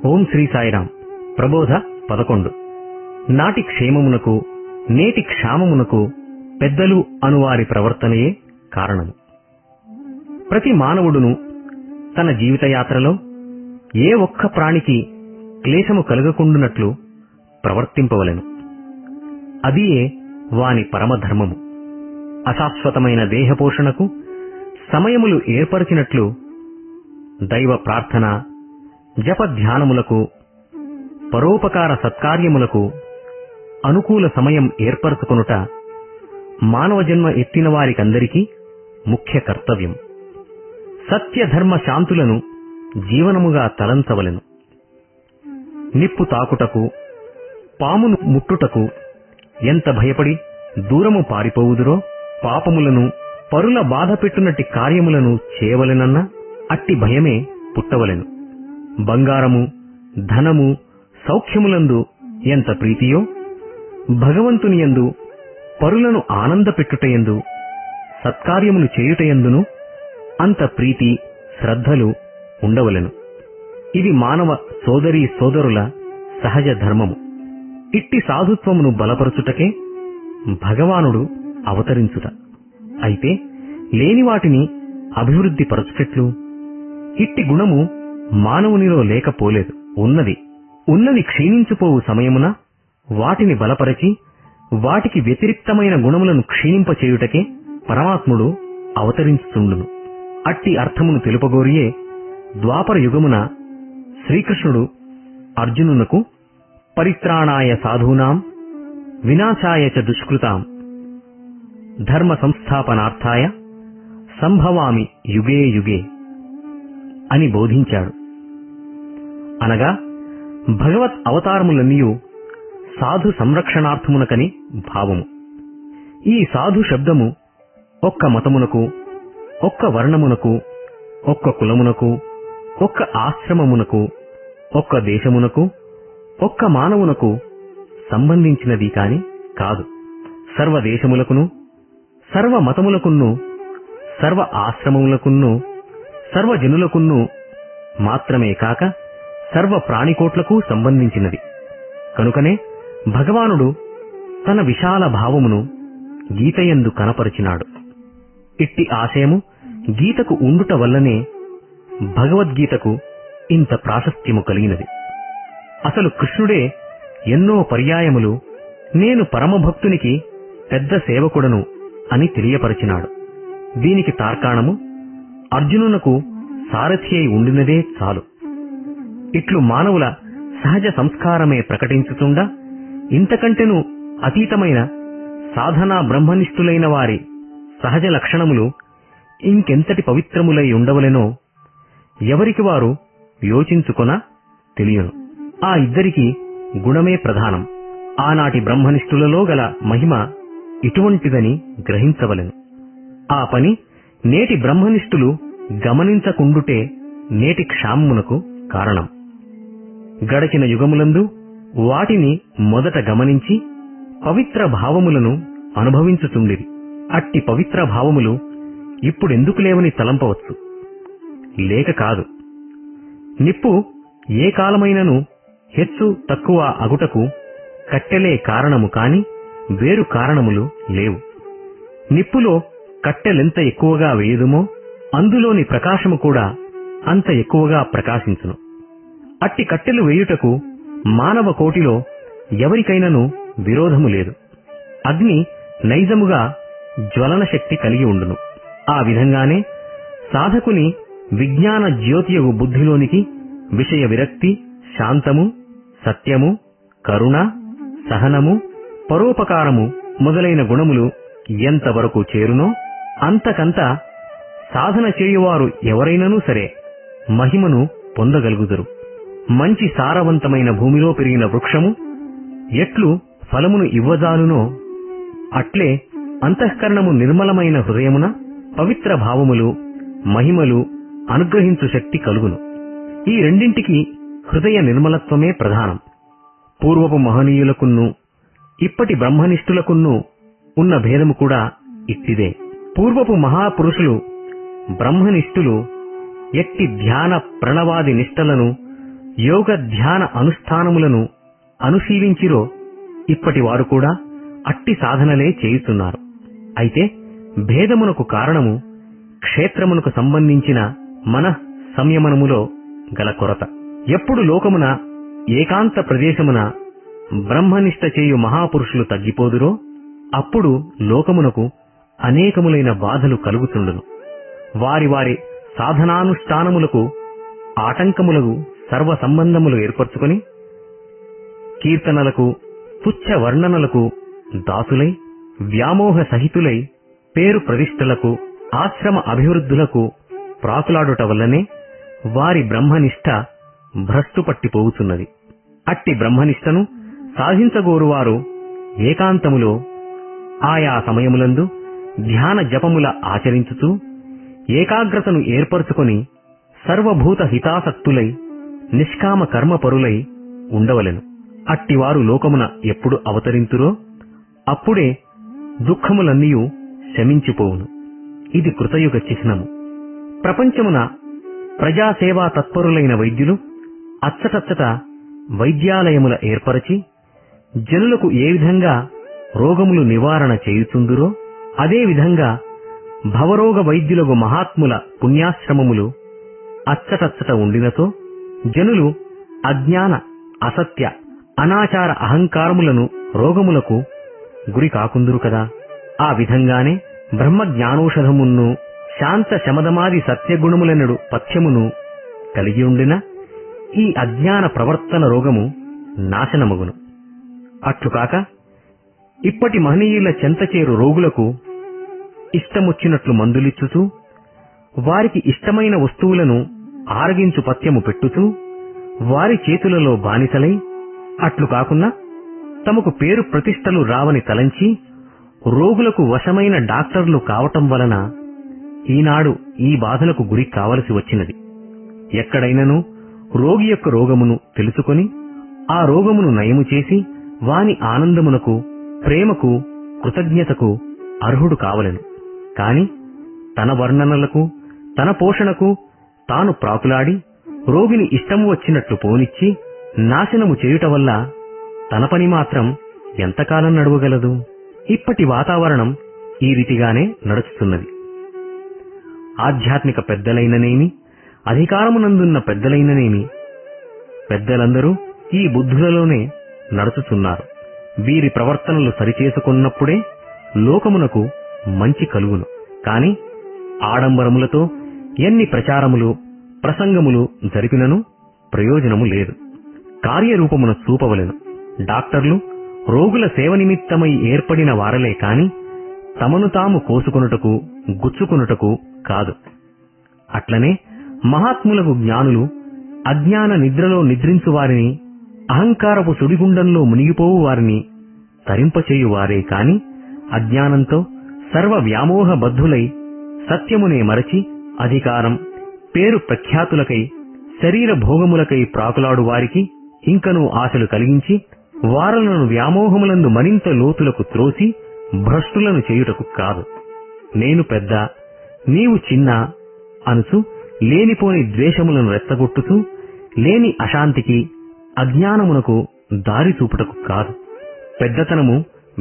ఓం శ్రీ సాయిరాం. ప్రబోధ 11. నాటి క్షేమమునకు నేటి క్షామమునకు పెద్దలు అనువారి ప్రవర్తనయే కారణము. ప్రతి మానవుడును తన జీవితయాత్రలో ఏ ఒక్క ప్రాణికి క్లేశము కలుగకుండునట్లు ప్రవర్తింపవలెను. అదియే వాని పరమధర్మము. అశాశ్వతమైన దేహపోషణకు సమయములు ఏర్పరిచినట్లు దైవ ప్రార్థన, జపధ్యానములకు, పరోపకార సత్కార్యములకు అనుకూల సమయం ఏర్పరచుకొనుట మానవ జన్మ ఎత్తిన వారికందరికీ ముఖ్య కర్తవ్యం. సత్యధర్మ శాంతులను జీవనముగా తలంచవలెను. నిప్పు తాకుటకు, పామును ముట్టుటకు ఎంత భయపడి దూరము పారిపోవుదురో, పాపములను, పరుల బాధ పెట్టునట్టి కార్యములను చేయవలెనన్న అట్టి భయమే పుట్టవలెను. బంగారము, ధనము, సౌఖ్యములందు ఎంత ప్రీతియో, భగవంతునియందు, పరులను ఆనందపెట్టుటయందు, సత్కార్యములు చేయుటయందును అంత ప్రీతి, శ్రద్ధలు ఉండవలెను. ఇది మానవ సోదరీ సోదరుల సహజ ధర్మము. ఇట్టి సాధుత్వమును బలపరచుటకే భగవానుడు అవతరించుట. అయితే లేని వాటిని అభివృద్ధి పరచుటెట్లు? ఇట్టి గుణము మానవునిలో లేకపోలేదు. ఉన్నది క్షీణించిపోవు సమయమున వాటిని బలపరచి వాటికి వ్యతిరిక్తమైన గుణములను క్షీణింపచేయుటకే పరమాత్ముడు అవతరించుతుండును. అట్టి అర్థమును తెలుపగోరియే ద్వాపర యుగమున శ్రీకృష్ణుడు అర్జునునకు పరిత్రాణాయ సాధూనాం వినాశాయ చ దుష్కృతాం ధర్మ సంస్థాపనార్థాయ సంభవామి యుగే యుగే అని బోధించాడు. అనగా భగవత్ అవతారములన్నీయు సాధు సంరక్షణార్థమునకని భావము. ఈ సాధు శబ్దము ఒక్క మతమునకు, ఒక్క వర్ణమునకు, ఒక్క కులమునకు, ఒక్క ఆశ్రమమునకు, ఒక్క దేశమునకు, ఒక్క మానవునకు సంబంధించినది కాని కాదు. సర్వదేశములకును, సర్వ మతములకును, సర్వ ఆశ్రమములకును, సర్వజనులకును మాత్రమే కాక సర్వ ప్రాణికోట్లకు సంబంధించినది. కనుకనే భగవానుడు తన విశాల భావమును గీతయందు కనపరిచినాడు. ఇట్టి ఆశయము గీతకు ఉండుట వల్లనే భగవద్గీతకు ఇంత ప్రాశస్త్యము కలిగినది. అసలు కృష్ణుడే ఎన్నో పర్యాయములు నేను పరమభక్తునికి పెద్ద సేవకుడను అని తెలియపరిచినాడు. దీనికి తార్కాణము అర్జునునకు సారథి అయి ఉండినదే చాలు. ఇట్లు మానవుల సహజ సంస్కారమే ప్రకటించుతుండా ఇంతకంటెను అతీతమైన సాధనా బ్రహ్మనిష్ఠులైన వారి సహజ లక్షణములు ఇంకెంతటి పవిత్రములై ఉండవలెనో ఎవరికి వారు యోచించుకొన తెలియను. ఆ ఇద్దరికి గుణమే ప్రధానం. ఆనాటి బ్రహ్మనిష్ఠులలో గల మహిమ ఇటువంటిదని గ్రహించవలెను. ఆ పని నేటి బ్రహ్మనిష్ఠులు గమనించకుండుటే నేటి క్షామమునకు కారణం. గడచిన యుగములందు వాటిని మొదట గమనించి పవిత్ర భావములను అనుభవించుతుండిరి. అట్టి పవిత్ర భావములు ఇప్పుడెందుకు లేవని తలంపవచ్చు. లేక కాదు. నిప్పు ఏ కాలమైనను హెచ్చు తక్కువ అగుటకు కట్టెలే కారణము కాని వేరు కారణములు లేవు. నిప్పులో కట్టెలెంత ఎక్కువగా వేయుదుమో అందులోని ప్రకాశము కూడా అంత ఎక్కువగా ప్రకాశించును. అట్టి కట్టెలు వేయుటకు మానవ కోటిలో ఎవరికైనను విరోధము లేదు. అగ్ని నైజముగా జ్వలన శక్తి కలిగి ఉండును. ఆ విధంగానే సాధకుని విజ్ఞాన జ్యోతియగు బుద్ధిలోనికి విషయ విరక్తి, శాంతము, సత్యము, కరుణ, సహనము, పరోపకారము మొదలైన గుణములు ఎంతవరకు చేరునో అంతకంత సాధన చేయువారు ఎవరైనను సరే మహిమను పొందగలుగుదురు. మంచి సారవంతమైన భూమిలో పెరిగిన వృక్షము ఎట్లు ఫలమును ఇవ్వజాలునో అట్లే అంతఃకరణము నిర్మలమైన హృదయమున పవిత్ర భావములు, మహిమలు అనుగ్రహించు శక్తి కలుగును. ఈ రెండింటికి హృదయ నిర్మలత్వమే ప్రధానం. పూర్వపు మహనీయులకును ఇప్పటి బ్రహ్మనిష్ఠులకును ఉన్న భేదము కూడా ఇట్టిదే. పూర్వపు మహాపురుషులు బ్రహ్మనిష్ఠులు ఎట్టి ధ్యాన ప్రణవాది నిష్టలను యోగ ధ్యాన అనుష్ఠానములను అనుశీలించిరో ఇప్పటి వారు కూడా అట్టి సాధనలే చేయుతున్నారు. అయితే భేదమునకు కారణము క్షేత్రమునకు సంబంధించిన మన సంయమనములో గల కొరత. ఎప్పుడు లోకమున ఏకాంత ప్రదేశమున బ్రహ్మనిష్ట చేయు మహాపురుషులు తగ్గిపోదురో అప్పుడు లోకమునకు అనేకములైన బాధలు కలుగుతుండును. వారి వారి సాధనానుష్ఠానములకు ఆటంకములకు సర్వ సంబంధములు ఏర్పరచుకొని కీర్తనలకు తుచ్చ వర్ణనలకు దాసులై వ్యామోహ సహితులై పేరు ప్రతిష్టలకు ఆశ్రమ అభివృద్ధులకు ప్రాకులాడుట వల్లనే వారి బ్రహ్మనిష్ట భ్రష్టుపట్టిపోవుచున్నది. అట్టి బ్రహ్మనిష్టను సాధించగోరువారు ఏకాంతములో ఆయా సమయములందు ధ్యాన జపముల ఆచరించుతూ ఏకాగ్రతను ఏర్పరచుకొని సర్వభూత హితాసక్తులై నిష్కామ కర్మపరులై ఉండవలెను. అట్టివారు లోకమున ఎప్పుడు అవతరింతురో అప్పుడే దుఃఖములన్నీయూ శమించిపోవును. ఇది కృతయుగ చిహ్నము. ప్రపంచమున ప్రజాసేవా తత్పరులైన వైద్యులు అచ్చటచ్చట వైద్యాలయముల ఏర్పరచి జనులకు ఏ విధంగా రోగములు నివారణ చేయుచుందురో అదే విధంగా భవరోగ వైద్యులకు మహాత్ముల పుణ్యాశ్రమములు అచ్చటచ్చట ఉండినతో జనులు అజ్ఞాన అసత్య అనాచార అహంకారములను రోగములకు గురి కాకుందురు కదా. ఆ విధంగానే బ్రహ్మజ్ఞానౌషధమును శాంత శమదమాది సత్యగుణములెనడు పథ్యమును కలిగి ఉండిన ఈ అజ్ఞాన ప్రవర్తన రోగము నాశనమగును. అట్లుకాక ఇప్పటి మహనీయుల చెంతచేరు రోగులకు ఇష్టమొచ్చినట్లు మందులిచ్చుతూ వారికి ఇష్టమైన వస్తువులను ఆరగించు పథ్యము పెట్టుతూ వారి చేతులలో బానిసలై అట్లు కాకుండా తమకు పేరు ప్రతిష్టలు రావని తలంచి రోగులకు వశమైన డాక్టర్లు కావటం వలన ఈనాడు ఈ బాధలకు గురి కావలసి వచ్చినది. ఎక్కడైనను రోగి యొక్క రోగమును తెలుసుకొని ఆ రోగమును నయము చేసి వాని ఆనందమునకు ప్రేమకు కృతజ్ఞతకు అర్హుడు కావలెను. కాని తన వర్ణనలకు తన పోషణకు తాను ప్రాకులాడి రోగిని ఇష్టము వచ్చినట్లు పోనిచ్చి నాశనము చేయుట వల్ల తన పని మాత్రం ఎంతకాలం నడువగలదు? ఇప్పటి వాతావరణం ఈ రీతిగానే నడుస్తున్నది. ఆధ్యాత్మిక పెద్దలైననేమి అధికారమునందున్న పెద్దలైననేమి పెద్దలందరూ ఈ బుద్ధులలోనే నడుచుతున్నారు. వీరి ప్రవర్తనలు సరిచేసుకున్నప్పుడే లోకమునకు మంచి కలుగును. కాని ఆడంబరములతో ఎన్ని ప్రచారములు ప్రసంగములు జరిపినను ప్రయోజనము లేదు. కార్యరూపమున చూపవలెను. డాక్టర్లు రోగుల సేవ నిమిత్తమై ఏర్పడిన వారలే కాని తమను తాము కోసుకొనుటకు గుచ్చుకొనుటకు కాదు. అట్లనే మహాత్ములకు జ్ఞానులు అజ్ఞాన నిద్రలో నిద్రించు వారిని అహంకారపు సుడిగుండంలో మునిగిపోవు వారిని తరింపచేయువారే కాని అజ్ఞానంతో సర్వ వ్యామోహ బద్ధులై సత్యమునే మరచి అధికారం పేరు ప్రఖ్యాతులకై శరీర భోగములకై ప్రాకులాడు వారికి ఇంకనూ ఆశలు కలిగించి వారలను వ్యామోహములందు మరింత లోతులకు త్రోసి భ్రష్టులను చేయుటకు కాదు. నేను పెద్ద నీవు చిన్న అనుచు లేనిపోని ద్వేషములను రెచ్చగొట్టుతూ లేని అశాంతికి అజ్ఞానమునకు దారి చూపుటకు కాదు. పెద్దతనము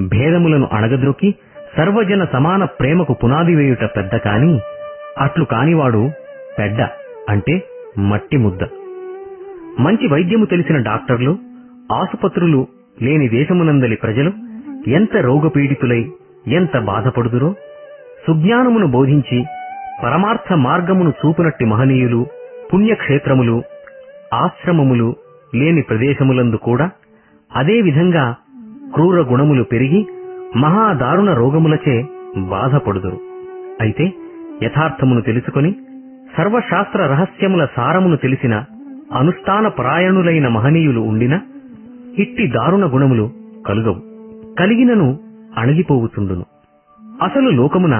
భేదములను అణగద్రొక్కి సర్వజన సమాన ప్రేమకు పునాది వేయుట పెద్ద కాని అట్లు కానివాడు పెద్ద అంటే మట్టి ముద్ద. మంచి వైద్యము తెలిసిన డాక్టర్లు ఆసుపత్రులు లేని దేశమునందలి ప్రజలు ఎంత రోగపీడితులై ఎంత బాధపడుదురో సుజ్ఞానమును బోధించి పరమార్థ మార్గమును చూపునట్టి మహనీయులు పుణ్యక్షేత్రములు ఆశ్రమములు లేని ప్రదేశములందు కూడా అదే విధంగా క్రూర గుణములు పెరిగి మహాదారుణ రోగములచే బాధపడుదురు. అయితే యథార్థమును తెలుసుకొని సర్వశాస్త్ర రహస్యముల సారమును తెలిసిన అనుష్ఠాన పరాయణులైన మహనీయులు ఉండిన ఇట్టి దారుణ గుణములు కలుగవు. కలిగినను అణగిపోవుచుండును. అసలు లోకమున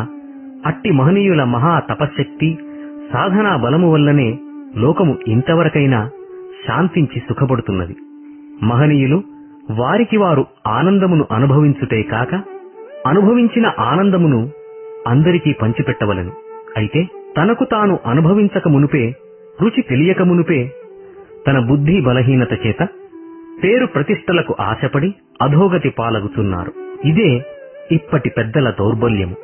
అట్టి మహనీయుల మహా తపశ్శక్తి సాధనా బలము వల్లనే లోకము ఇంతవరకైనా శాంతించి సుఖపడుతున్నది. మహనీయులు వారికి వారు ఆనందమును అనుభవించుటే కాక అనుభవించిన ఆనందమును అందరికీ పంచిపెట్టవలెను. అయితే తనకు తాను అనుభవించక మునుపే రుచి తెలియక మునుపే తన బుద్ధి బలహీనత చేత పేరు ప్రతిష్టలకు ఆశపడి అధోగతి పాలగుతున్నారు. ఇదే ఇప్పటి పెద్దల దౌర్బల్యము.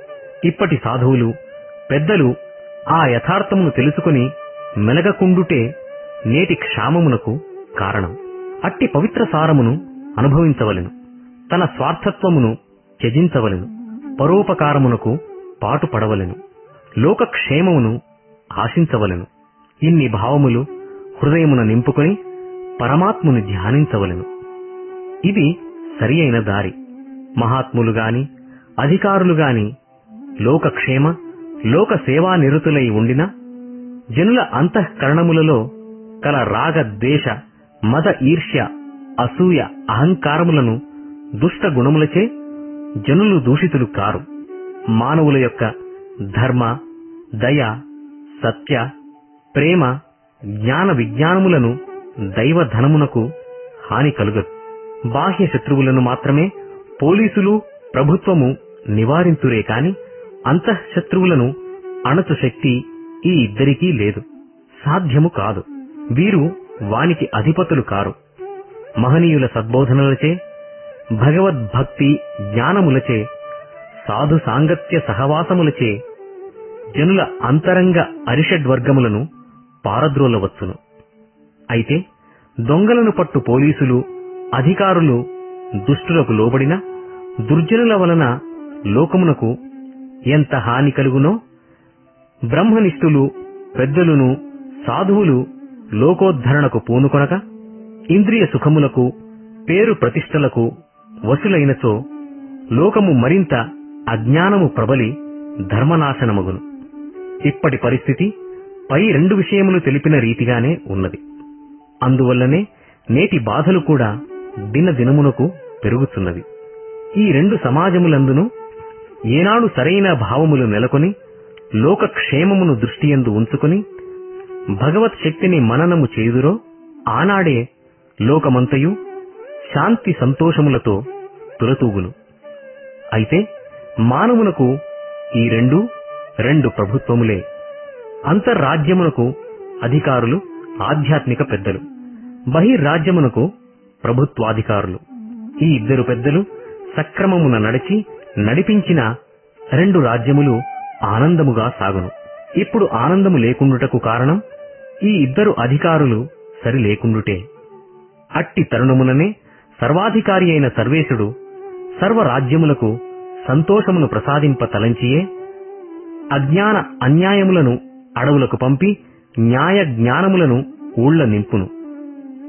ఇప్పటి సాధువులు పెద్దలు ఆ యథార్థమును తెలుసుకుని మెలగకుండుటే నేటి క్షామమునకు కారణం. అట్టి పవిత్ర సారమును అనుభవించవలెను. తన స్వార్థత్వమును త్యజించవలెను. పరోపకారమునకు పాటుపడవలెను. లోకక్షేమమును ఆశించవలెను. ఇన్ని భావములు హృదయమున నింపుకొని పరమాత్ముని ధ్యానించవలెను. ఇది సరి అయిన దారి. మహాత్ములు గాని అధికారులు గాని లోకక్షేమ లోక సేవా నిరతులై ఉండిన జనుల అంతఃకరణములలో కల రాగ ద్వేష మద ఈర్ష్య అసూయ అహంకారములను దుష్ట గుణములచే జనులు దూషితులు కారు. మానవుల యొక్క ధర్మ దయ సత్య ప్రేమ జ్ఞాన విజ్ఞానములను దైవధనమునకు హాని కలుగదు. బాహ్య శత్రువులను మాత్రమే పోలీసులు ప్రభుత్వము నివారింతురే కాని అంతఃశత్రువులను అణచు శక్తి ఈ ఇద్దరికీ లేదు. సాధ్యము కాదు. వీరు వానికి అధిపతులు కారు. మహనీయుల సద్బోధనలచే భగవద్భక్తి జ్ఞానములచే సాధు సాంగత్య సహవాసములచే జనుల అంతరంగ అరిషడ్వర్గములను పారద్రోలవచ్చును. అయితే దొంగలను పట్టు పోలీసులు అధికారులు దుష్టులకు లోబడిన దుర్జనుల వలన లోకమునకు ఎంత హాని కలుగునో బ్రహ్మనిష్ఠులు పెద్దలును సాధువులు లోకోద్ధరణకు పూనుకొనక ఇంద్రియ సుఖములకు పేరు ప్రతిష్టలకు వశులైనచో లోకము మరింత అజ్ఞానము ప్రబలి ధర్మనాశనమగును. ఇప్పటి పరిస్థితి పై రెండు విషయములు తెలిపిన రీతిగానే ఉన్నది. అందువల్లనే నేటి బాధలు కూడా దినదినమునకు పెరుగుతున్నవి. ఈ రెండు సమాజములందును ఏనాడు సరైన భావములు నెలకొని లోకక్షేమమును దృష్టియందు ఉంచుకుని భగవత్ శక్తిని మననము చేయుదురో ఆనాడే లోకమంతయు శాంతి సంతోషములతో తులతూగును. అయితే మానవునకు ఈ రెండు ప్రభుత్వములే. అంతర్రాజ్యమునకు అధికారులు ఆధ్యాత్మిక పెద్దలు, బహిర్రాజ్యమునకు ప్రభుత్వాధికారులు. ఈ ఇద్దరు పెద్దలు సక్రమమున నడిపించిన రెండు రాజ్యములు ఆనందముగా సాగును. ఇప్పుడు ఆనందము లేకుండుటకు కారణం ఈ ఇద్దరు అధికారులు సరి లేకుండుటే. అట్టి తరుణముననే సర్వాధికారి అయిన సర్వేశుడు సర్వరాజ్యములకు సంతోషమును ప్రసాదింప తలంచియే అజ్ఞాన అన్యాయములను అడవులకు పంపి న్యాయ జ్ఞానములను ఊళ్ల నింపును.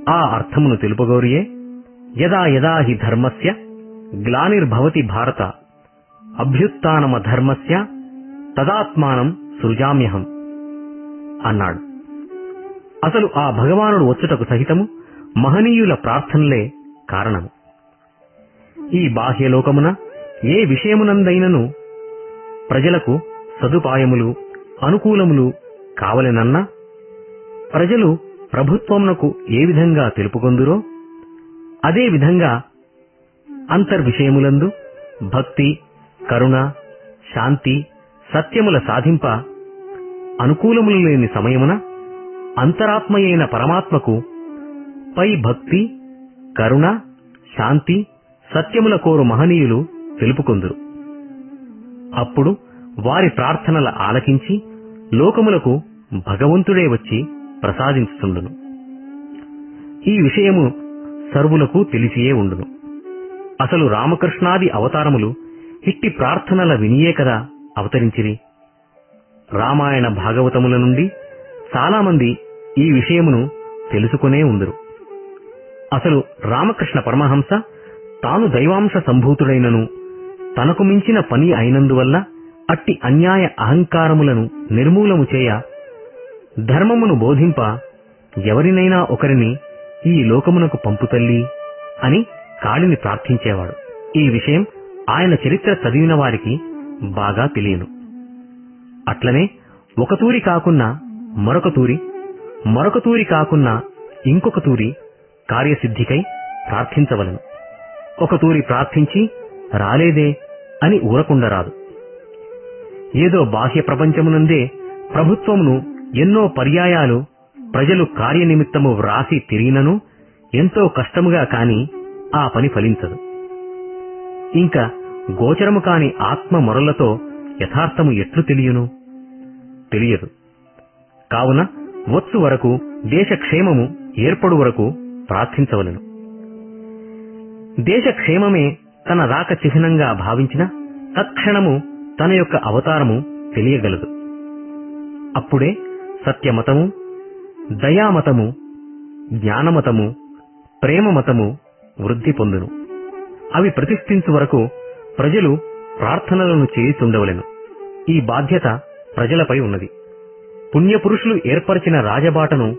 ఆ అర్థమును తెలుపగోరియే యదా యదా హి ధర్మస్య గ్లానిర్భవతి భారత అభ్యుత్థానమధర్మస్య తదాత్మానం సృజామ్యహం అన్నాడు. అసలు ఆ భగవానుడు వచ్చుటకు సహితము మహనీయుల ప్రార్థనలే కారణము. ఈ బాహ్యలోకమున ఏ విషయమునందైనను ప్రజలకు సదుపాయములు అనుకూలములు కావలెనన్నా ప్రజలు ప్రభుత్వమునకు ఏ విధంగా తెలుపుకొందురో అదే విధంగా అంతర్విషయములందు భక్తి కరుణ శాంతి సత్యముల సాధింప అనుకూలములు లేని సమయమున అంతరాత్మయైన పరమాత్మకు పై భక్తి కరుణ శాంతి సత్యముల కోరు మహనీయులు తెలుపుకొందురు. అప్పుడు వారి ప్రార్థనల ఆలకించి లోకములకు భగవంతుడే వచ్చి ప్రసాదించుతుండును. ఈ విషయము సర్వులకు తెలిసియే ఉండును. అసలు రామకృష్ణాది అవతారములు ఇట్టి ప్రార్థనల వినియే కదా అవతరించిరి. రామాయణ భాగవతముల నుండి చాలామంది ఈ విషయమును తెలుసుకునే ఉందురు. అసలు రామకృష్ణ పరమహంస తాను దైవాంశ సంభూతుడైనను తనకు మించిన పని అయినందువల్ల అట్టి అన్యాయ అహంకారములను నిర్మూలము చేయ ధర్మమును బోధింప ఎవరినైనా ఒకరిని ఈ లోకమునకు పంపుతల్లి అని కాళిని ప్రార్థించేవాడు. ఈ విషయం ఆయన చరిత్ర చదివిన వారికి బాగా తెలియను. అట్లనే ఒక తూరి కాకున్నా మరొక తూరి, మరొక తూరి కాకున్నా ఇంకొక తూరి కార్యసిద్ధికై ప్రార్థించవలను. ఒక తూరి ప్రార్థించి రాలేదే అని ఊరకుండరాదు. ఏదో బాహ్య ప్రపంచమునందే ప్రభుత్వమును ఎన్నో పర్యాయాలు ప్రజలు కార్యనిమిత్తము వ్రాసి తిరిగినను ఎంతో కష్టముగా కాని ఆ పని ఫలించదు. ఇంకా గోచరము కాని ఆత్మ మొరలతో యథార్థము ఎట్లు తెలియదు. కావున వచ్చు వరకు దేశక్షేమము ఏర్పడు వరకు ప్రార్థించవలెను. దేశక్షేమమే తన రాక చిహ్నంగా భావించిన తత్క్షణము తన యొక్క అవతారము తెలియగలదు. అప్పుడే సత్యమతము, దయామతము, జ్ఞానమతము, ప్రేమమతము వృద్ధి పొందును. అవి ప్రతిష్ఠించు వరకు ప్రజలు ప్రార్థనలను చేయుచుండవలెను. ఈ బాధ్యత ప్రజలపై ఉన్నది. పుణ్యపురుషులు ఏర్పరిచిన రాజబాటను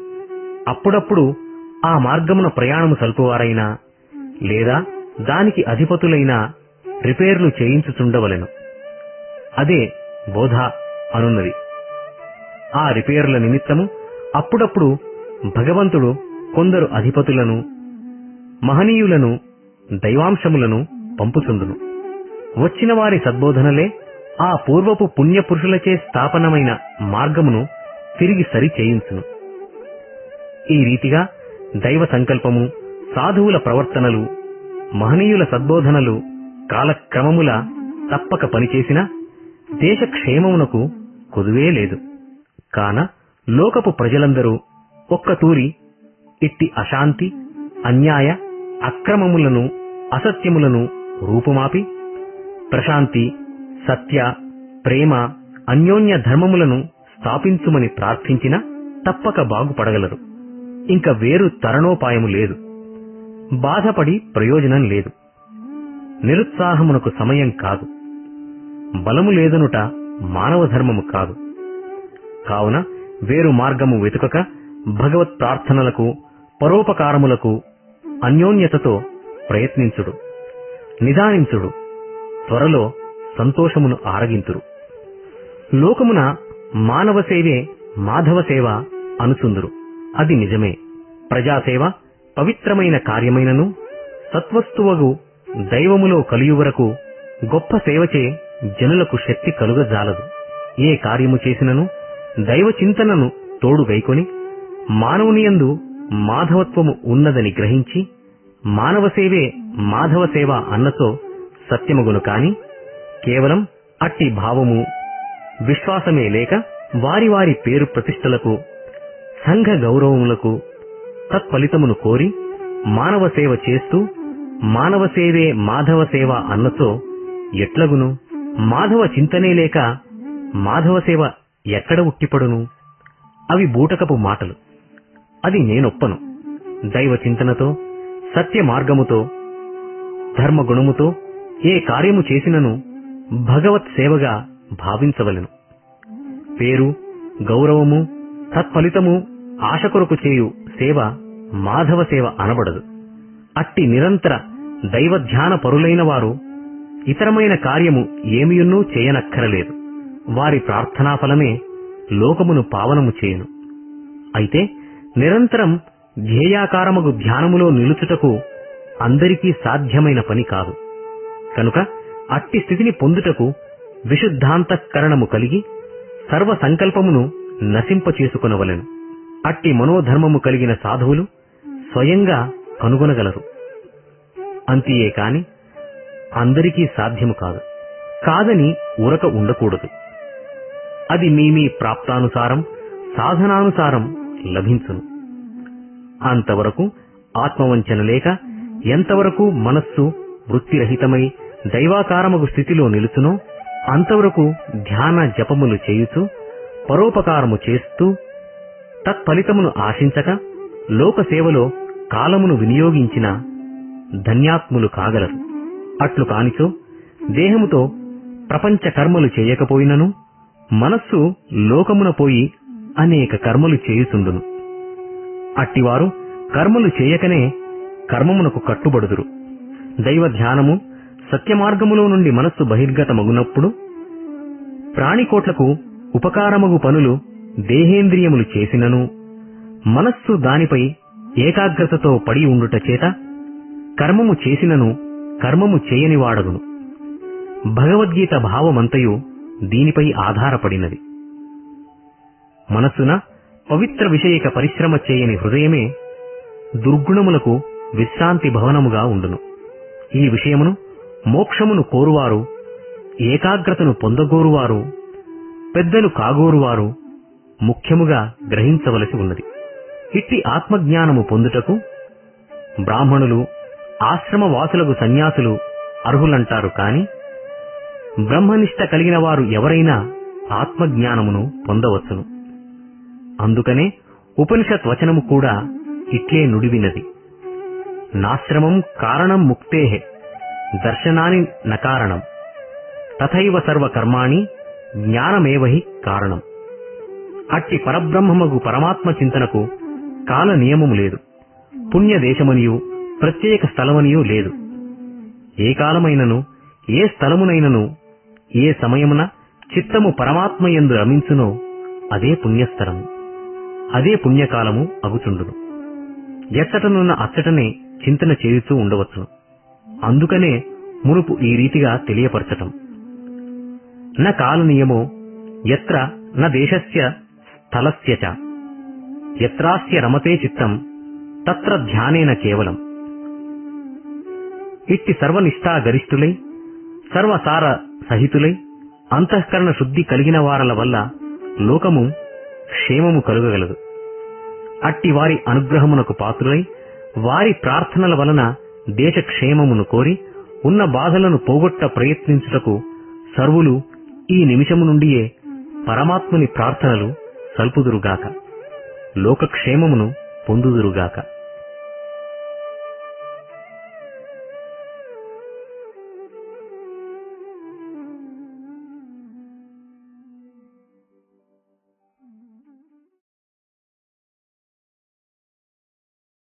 అప్పుడప్పుడు ఆ మార్గమున ప్రయాణము సల్పువారైనా లేదా దానికి అధిపతులైనా రిపేర్లు చేయించుచుండవలెను. అదే బోధ అనున్నది. ఆ రిపేర్ల నిమిత్తము అప్పుడప్పుడు భగవంతుడు కొందరు అధిపతులను, మహనీయులను, దైవాంశములను పంపుచుండును. వచ్చిన వారి సద్బోధనలే ఆ పూర్వపు పుణ్యపురుషులచే స్థాపనమైన మార్గమును తిరిగి సరి చేయించును. ఈ రీతిగా దైవ సంకల్పము, సాధువుల ప్రవర్తనలు, మహనీయుల సద్బోధనలు కాలక్రమముల తప్పక పనిచేసిన దేశక్షేమమునకు కొదువే లేదు. కాన లోకపు ప్రజలందరూ ఒక్కతూరి ఇట్టి అశాంతి, అన్యాయ, అక్రమములను, అసత్యములను రూపుమాపి ప్రశాంతి, సత్య, ప్రేమ, అన్యోన్య ధర్మములను స్థాపించుమని ప్రార్థించిన తప్పక బాగుపడగలరు. ఇంక వేరు తరణోపాయము లేదు. బాధపడి ప్రయోజనం లేదు. నిరుత్సాహమునకు సమయం కాదు. బలము లేదనుట మానవ ధర్మము కాదు. కావున వేరు మార్గము వెతుకక భగవత్ ప్రార్థనలకు, పరోపకారములకు అన్యోన్యతతో ప్రయత్నించుడు, నిదానించుడు. త్వరలో సంతోషమును ఆరగింతురు. లోకమున మానవ సేవే మాధవ సేవ అనుచుందురు. అది నిజమే. ప్రజాసేవ పవిత్రమైన కార్యమైనను సత్వస్తువగు దైవములో కలియువరకు గొప్ప సేవచే జనులకు శక్తి కలుగజాలదు. ఏ కార్యము చేసినను దైవ చింతనను తోడుగైకొని మానవునియందు మాధవత్వము ఉన్నదని గ్రహించి మానవ సేవే మాధవ సేవ అన్నతో సత్యమగును కాని కేవలం అట్టి భావము, విశ్వాసమే లేక వారి వారి పేరు ప్రతిష్టలకు, సంఘ గౌరవములకు తత్ఫలితమును కోరి మానవ సేవ చేస్తూ మానవ సేవే మాధవ సేవ అన్నతో ఎట్లగును? మాధవ చింతనే లేక మాధవ సేవ ఎక్కడ ఉట్టిపడును? అవి బూటకపు మాటలు. అది నేనొప్పను. దైవ చింతనతో, సత్య మార్గముతో, ధర్మగుణముతో ఏ కార్యము చేసినను భగవత్ సేవగా భావించవలెను. పేరు, గౌరవము, తత్ఫలితము ఆశ కొరకు చేయు సేవ మాధవ సేవ అనబడదు. అట్టి నిరంతర దైవధ్యాన పరులైన వారు ఇతరమైన కార్యము ఏమియున్నూ చేయనక్కరలేదు. వారి ప్రార్థనాఫలమే లోకమును పావనము చేయును. అయితే నిరంతరం ధ్యేయాకారమగు ధ్యానములో నిలుచుటకు అందరికీ సాధ్యమైన పని కాదు. కనుక అట్టి స్థితిని పొందుటకు విశుద్ధాంతఃకరణము కలిగి సర్వ సంకల్పమును నశింపచేసుకొనవలెను. అట్టి మనోధర్మము కలిగిన సాధువులు స్వయంగా కనుగొనగలరు. అంతియే కాని అందరికీ సాధ్యము కాదు. కాదని ఊరక ఉండకూడదు. అది మీ ప్రాప్తానుసారం, సాధనానుసారం లభించును. అంతవరకు ఆత్మవంచన లేక ఎంతవరకు మనస్సు వృత్తిరహితమై దైవాకారమగు స్థితిలో నిలుచునో అంతవరకు ధ్యాన జపములు చేయుచు పరోపకారము చేస్తూ తత్ఫలితమును ఆశించక లోకసేవలో కాలమును వినియోగించిన ధన్యాత్ములు కాగలరు. అట్లు కానిచో దేహముతో ప్రపంచ కర్మలు చేయకపోయినను మనస్సు లోకమున పోయి అనేక కర్మలు చేయుచుండును. అట్టివారు కర్మలు చేయకనే కర్మమునకు కట్టుబడుదురు. దైవ ధ్యానము, సత్యమార్గములో నుండి మనస్సు బహిర్గతమగునప్పుడు ప్రాణికోట్లకు ఉపకారమగు పనులు దేహేంద్రియములు చేసినను మనస్సు దానిపై ఏకాగ్రతతో పడి ఉండుట చేత కర్మము చేసినను కర్మము చేయనివాడగును. భగవద్గీత భావమంతయు దీనిపై ఆధారపడినది. మనస్సున పవిత్ర విషయిక పరిశ్రమ చేయని హృదయమే దుర్గుణములకు విశ్రాంతి భవనముగా ఉండును. ఈ విషయమును మోక్షమును కోరువారు, ఏకాగ్రతను పొందగోరువారు, పెద్దలు కాగోరువారు ముఖ్యముగా గ్రహించవలసి ఉన్నది. ఇట్టి ఆత్మజ్ఞానము పొందుటకు బ్రాహ్మణులు, ఆశ్రమవాసులకు సన్యాసులు అర్హులంటారు కాని బ్రహ్మనిష్ట కలిగిన వారు ఎవరైనా ఆత్మజ్ఞానమును పొందవచ్చును. అందుకనే ఉపనిషత్ వచనము కూడా ఇట్లే నుడివినది. నాశ్రమం కారణం ముక్తేః దర్శనాని నకారణం తథైవ సర్వకర్మాణి జ్ఞానమేవహి కారణం. అట్టి పరబ్రహ్మమగు పరమాత్మ చింతనకు కాల నియమము లేదు. పుణ్యదేశమనియు ప్రత్యేక స్థలమనియూ లేదు. ఏ కాలమైనను ఏ స్థలమునైనను ఏ సమయమున చిత్తము పరమాత్మయందు రమించునో అదే పుణ్యస్థలము, అదే పుణ్యకాలము అగుచుండును. ఎచ్చటనున్న అచ్చటనే చింతన చేయుచూ ఉండవచ్చును. అందుకనే మునుపు ఈ రీతిగా తెలియపరచటం. న కాలనియమో యత్ర న దేశస్య స్థలస్య చ యత్రాస్య రమతే చిత్తం తత్ర ధ్యానేన కేవలం. ఇట్టి సర్వనిష్టా గరిష్ఠులై సర్వసార సహితులై అంతఃకరణ శుద్ధి కలిగిన వారల వల్ల లోకము క్షేమము కలుగగలదు. అట్టి వారి అనుగ్రహమునకు పాత్రులై వారి ప్రార్థనల వలన దేశక్షేమమును కోరి ఉన్న బాధలను పోగొట్ట ప్రయత్నించుటకు సర్వులు ఈ నిమిషము నుండియే పరమాత్ముని ప్రార్థనలు సల్పుదురుగాక, లోకక్షేమమును పొందుదురుగాక.